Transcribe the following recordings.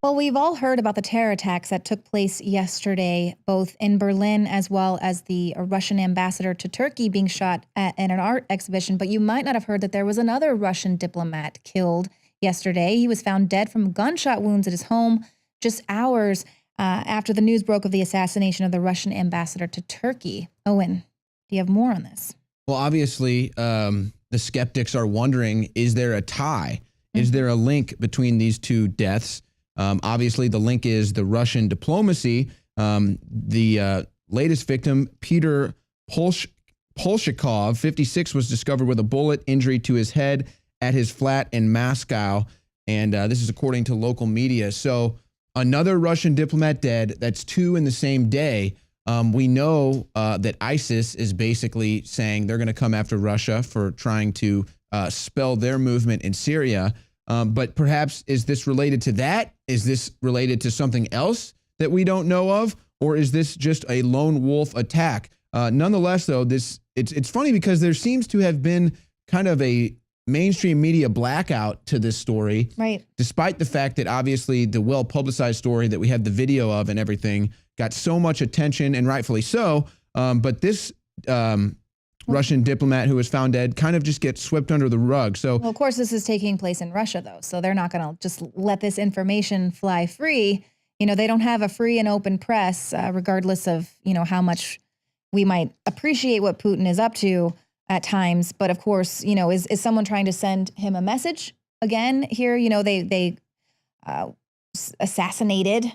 Well, we've all heard about the terror attacks that took place yesterday, both in Berlin as well as the Russian ambassador to Turkey being shot at an art exhibition. But you might not have heard that there was another Russian diplomat killed yesterday. He was found dead from gunshot wounds at his home just hours after the news broke of the assassination of the Russian ambassador to Turkey. Owen, do you have more on this? Well, obviously, the skeptics are wondering, is there a tie? Is there a link between these two deaths? Obviously, the link is the Russian diplomacy. The latest victim, Petr Polshikov, 56, was discovered with a bullet injury to his head at his flat in Moscow. And this is according to local media. So another Russian diplomat dead. That's two in the same day. We know that ISIS is basically saying they're going to come after Russia for trying to spell their movement in Syria. But perhaps, is this related to that? Is this related to something else that we don't know of? Or is this just a lone wolf attack? Nonetheless, though, it's funny because there seems to have been kind of a mainstream media blackout to this story. Right. Despite the fact that obviously the well-publicized story that we have the video of and everything got so much attention, and rightfully so. But this Russian diplomat who was found dead kind of just gets swept under the rug. So, well, of course, this is taking place in Russia, though, so they're not going to just let this information fly free. You know, they don't have a free and open press, regardless of, you know, how much we might appreciate what Putin is up to at times. But of course, you know, is someone trying to send him a message again here? You know, they assassinated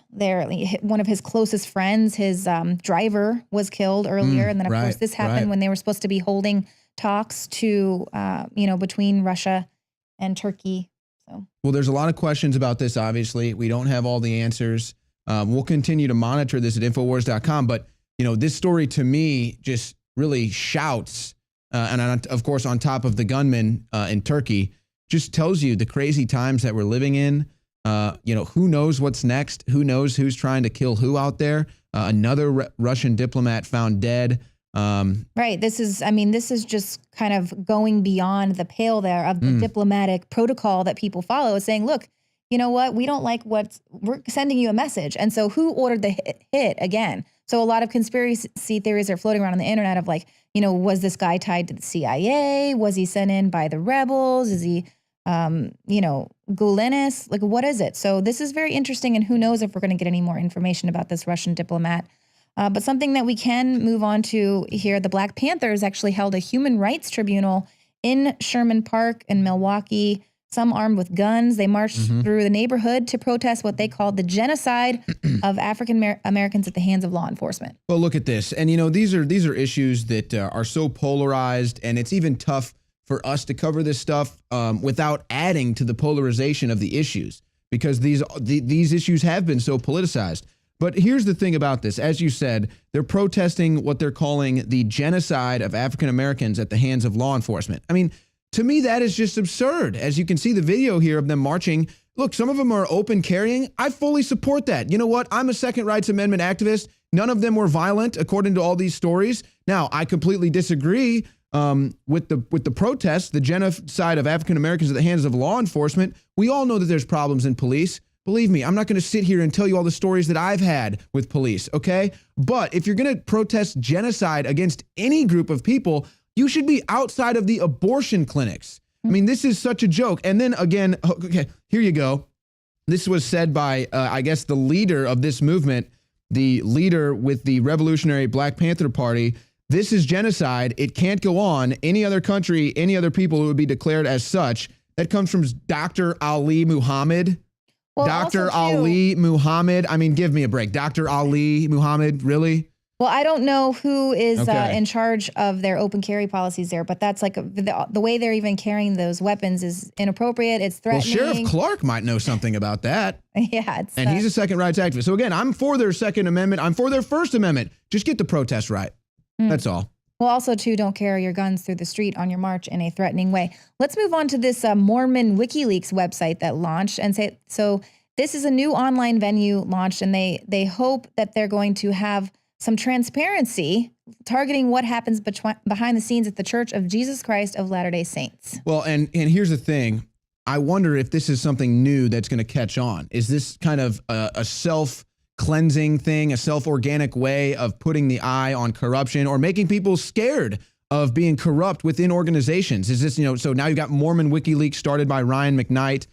one of his closest friends. His driver was killed earlier. And then, of course, this happened when they were supposed to be holding talks to, you know, between Russia and Turkey. So, well, there's a lot of questions about this, obviously. We don't have all the answers. We'll continue to monitor this at Infowars.com. But, you know, this story to me just really shouts, and of course, on top of the gunman in Turkey, just tells you the crazy times that we're living in. You know, who knows what's next? Who knows who's trying to kill who out there? Another Russian diplomat found dead. Right. This is just kind of going beyond the pale there of the diplomatic protocol that people follow, saying, look, you know what? We don't like we're sending you a message. And so who ordered the hit again? So a lot of conspiracy theories are floating around on the internet of like, you know, was this guy tied to the CIA? Was he sent in by the rebels? Is he you know, Gulenis, like what is it? So this is very interesting, and who knows if we're going to get any more information about this Russian diplomat. But something that we can move on to here, the Black Panthers actually held a human rights tribunal in Sherman Park in Milwaukee, some armed with guns. They marched through the neighborhood to protest what they called the genocide of African Americans at the hands of law enforcement. Well, look at this. And, you know, these are issues that are so polarized, and it's even tough for us to cover this stuff without adding to the polarization of the issues, because these issues have been so politicized. But here's the thing about this. As you said, they're protesting what they're calling the genocide of African Americans at the hands of law enforcement. I mean, to me, that is just absurd. As you can see the video here of them marching. Look, some of them are open carrying. I fully support that. You know what? I'm a Second Rights Amendment activist. None of them were violent, according to all these stories. Now, I completely disagree with the protests, the genocide of African Americans at the hands of law enforcement. We all know that there's problems in police. Believe me, I'm not going to sit here and tell you all the stories that I've had with police, okay? But if you're going to protest genocide against any group of people, you should be outside of the abortion clinics. I mean, this is such a joke. And then again, okay, here you go. This was said by, I guess, the leader of this movement, the leader with the Revolutionary Black Panther Party. This is genocide. It can't go on. Any other country, any other people who would be declared as such. That comes from Dr. Ali Muhammad. Well, Dr. Ali Muhammad. I mean, give me a break. Dr. Ali Muhammad, really? Well, I don't know who is in charge of their open carry policies there, but that's like the way they're even carrying those weapons is inappropriate. It's threatening. Well, Sheriff Clark might know something about that. Yeah. And he's a second rights activist. So again, I'm for their Second Amendment. I'm for their First Amendment. Just get the protest right. That's all. Well, also, too, don't carry your guns through the street on your march in a threatening way. Let's move on to this Mormon WikiLeaks website that launched. So this is a new online venue launched, and they hope that they're going to have some transparency targeting what happens behind the scenes at the Church of Jesus Christ of Latter-day Saints. Well, and here's the thing. I wonder if this is something new that's going to catch on. Is this kind of a self-cleansing thing, a self-organic way of putting the eye on corruption or making people scared of being corrupt within organizations? Is this, so now you've got Mormon WikiLeaks started by Ryan McKnight.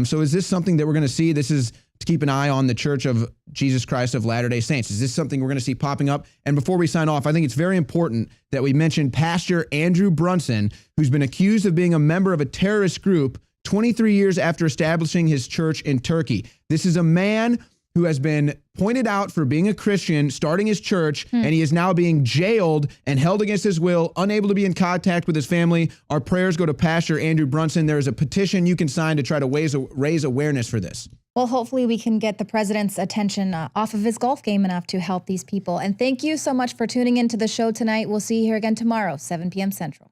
So is this something that we're going to see? This is to keep an eye on the Church of Jesus Christ of Latter-day Saints. Is this something we're going to see popping up? And before we sign off, I think it's very important that we mention Pastor Andrew Brunson, who's been accused of being a member of a terrorist group 23 years after establishing his church in Turkey. This is a man who has been pointed out for being a Christian, starting his church, and he is now being jailed and held against his will, unable to be in contact with his family. Our prayers go to Pastor Andrew Brunson. There is a petition you can sign to try to raise awareness for this. Well, hopefully we can get the president's attention off of his golf game enough to help these people. And thank you so much for tuning into the show tonight. We'll see you here again tomorrow, 7 p.m. Central.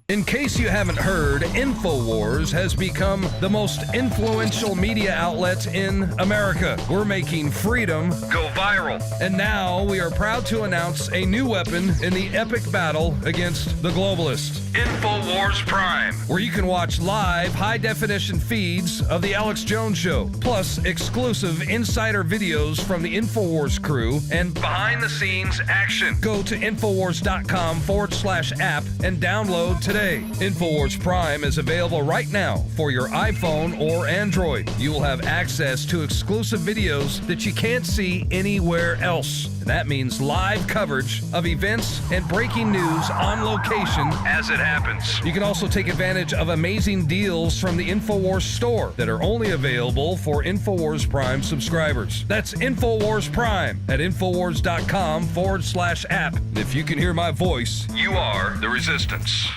In case you haven't heard, InfoWars has become the most influential media outlet in America. We're making freedom go viral. And now we are proud to announce a new weapon in the epic battle against the globalists. InfoWars Prime, where you can watch live high-definition feeds of The Alex Jones Show, plus exclusive insider videos from the InfoWars crew and behind-the-scenes action. Go to Infowars.com/app and download today. InfoWars Prime is available right now for your iPhone or Android. You will have access to exclusive videos that you can't see anywhere else. And that means live coverage of events and breaking news on location as it happens. You can also take advantage of amazing deals from the InfoWars store that are only available for InfoWars Prime subscribers. That's InfoWars Prime at Infowars.com/app. And if you can hear my voice, you are the resistance.